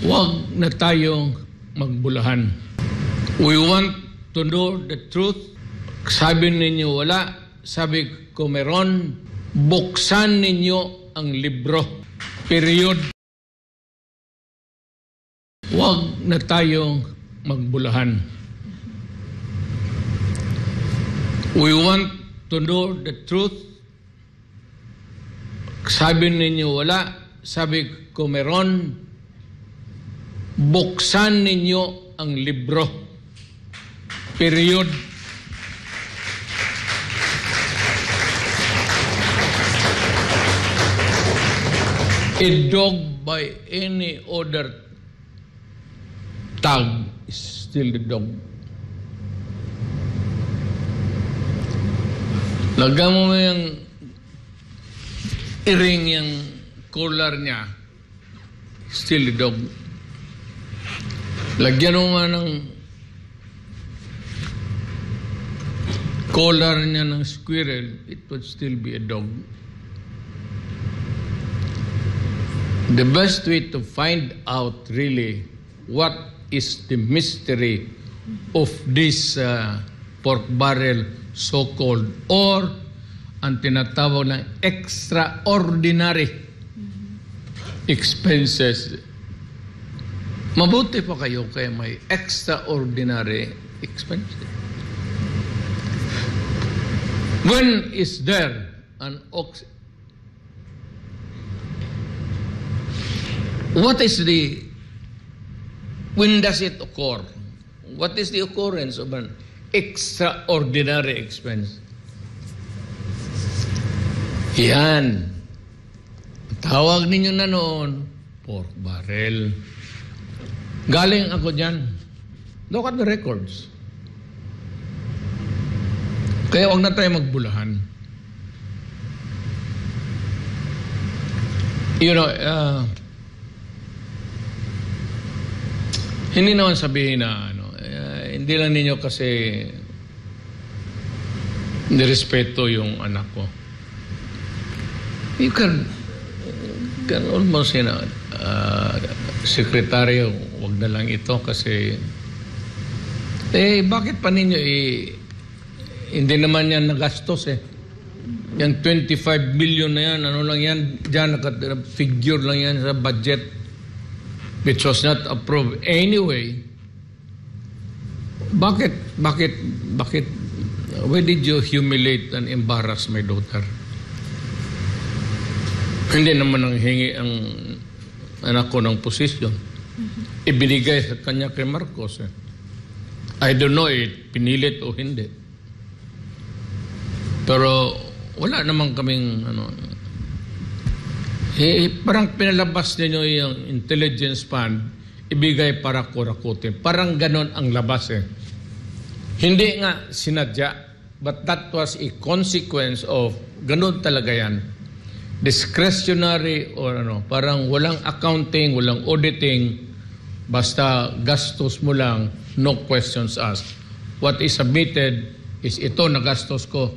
Huwag na tayong magbulahan. We want to know the truth. Sabi ninyo wala, sabi ko meron. Buksan ninyo ang libro. Period. Huwag na tayong magbulahan. We want to know the truth. Sabi ninyo wala, sabi ko meron. Buksan ninyo ang libro. Period. A dog by any other tag is still the dog. Lagyan mo yung earring, yung collar niya, still the dog. Lagyan mo nga ng collar niya ng squirrel, it would still be a dog. The best way to find out really what is the mystery of this pork barrel so-called or ang tinatawag ng extraordinary expenses. Mabuti pa kayo kaya may extraordinary expenses. When is there an when does it occur? What is the occurrence of an extraordinary expense? Yan. Tawag ninyo na noon, pork barrel. Galing ako dyan. Look at the records. Kaya huwag na tayo magbulahan. You know, hindi naman sabihin na hindi lang ninyo kasi nirespeto yung anak ko. You can almost sekretaryo, wag na lang ito kasi bakit pa ninyo hindi naman yan nagastos Yung 25 billion na yan, ano lang yan, dyan figure lang yan sa budget which was not approved. Anyway, bakit, why did you humiliate and embarrass my daughter? Hindi naman ang hingi ang anak ko ng posisyon. Ibinigay sa kanya kay Marcos. I don't know pinilit o hindi. Pero wala naman kaming parang pinalabas ninyo yung intelligence fund, ibigay para kurakutin. Parang ganon ang labas Hindi nga sinadya, but that was a consequence of, ganon talaga yan. Discretionary or parang walang accounting, walang auditing, basta gastos mo lang, no questions asked. What is submitted is ito na gastos ko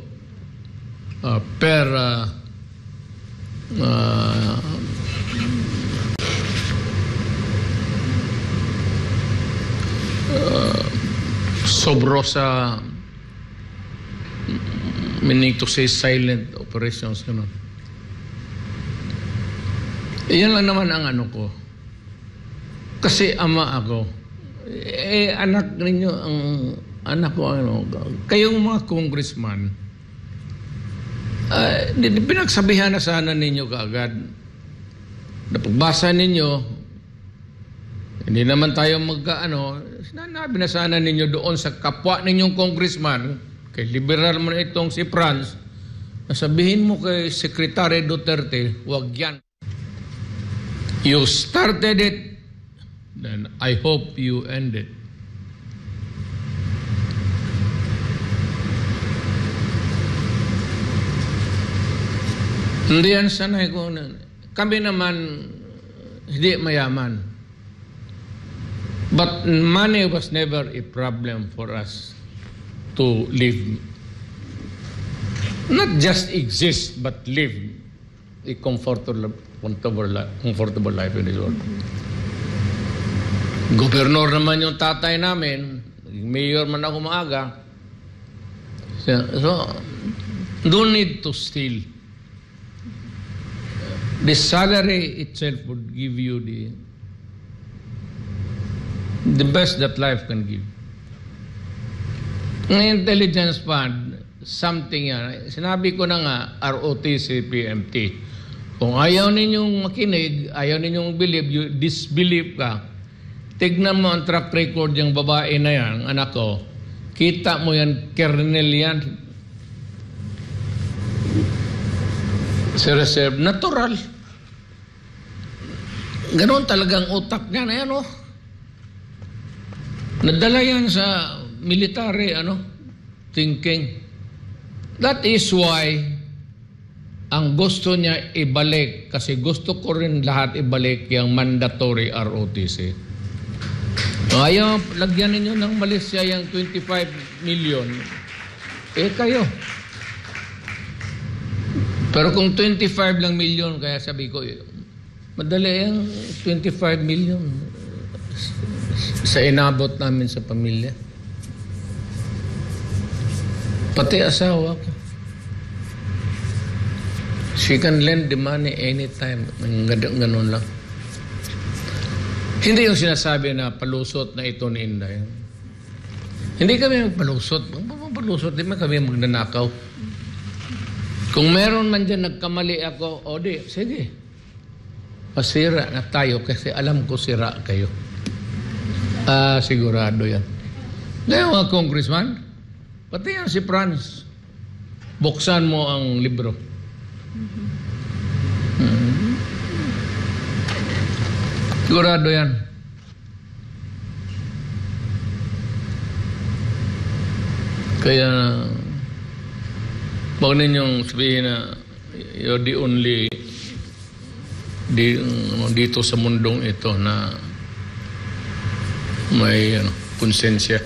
per sobro sa meaning to say silent operations Iyan lang naman ang ko. Kasi ama ako. Anak ninyo ang anak ko kayong mga congressman pinagsabihan na sana ninyo kaagad. Napagbasa ninyo, hindi naman tayo sinabi na sana ninyo doon sa kapwa ninyong congressman, kay liberal mo na itong si Franz, nasabihin mo kay Secretary Duterte, wag yan. You started it, then I hope you end it. Hindi yan sanay ko. Kami naman hindi mayaman. But money was never a problem for us to live. Not just exist, but live a comfortable life in this world. Gobernador naman yung tatay namin, mayor man ako maaga. So, don't need to steal. The salary itself would give you the best that life can give. Ang intelligence fund, something yan. Sinabi ko na nga, ROTC, PMT. Kung ayaw ninyong makinig, ayaw ninyong believe, you disbelieve ka, tignan mo ang track record yung babae na yan, anak ko, kita mo yan, kernel yan. Sa reserve, natural. Ganon talagang utak niya na yan, oh. Nadala yan sa military, thinking. That is why ang gusto niya ibalik, kasi gusto ko rin lahat ibalik yung mandatory ROTC. Ayaw, lagyan ninyo ng Malaysia yung 25 million. Kayo. Pero kung 25 lang million, kaya sabi ko, madali yung 25 million sa inabot namin sa pamilya. Pati asawa ko. She can lend the money anytime. Ganun lang. Hindi yung sinasabi na palusot na ito ni Inday. Hindi kami magpalusot. Palusot, di man kami magnanakaw. Kung meron man dyan nagkamali ako, sige. Pasira na tayo kasi alam ko sira kayo. Sigurado yan. Ngayon mga congressman, pati yan si Franz, buksan mo ang libro. Sigurado yan. Kaya huwag ninyong sabihin na you're the only dito sa mundong ito na may konsensya.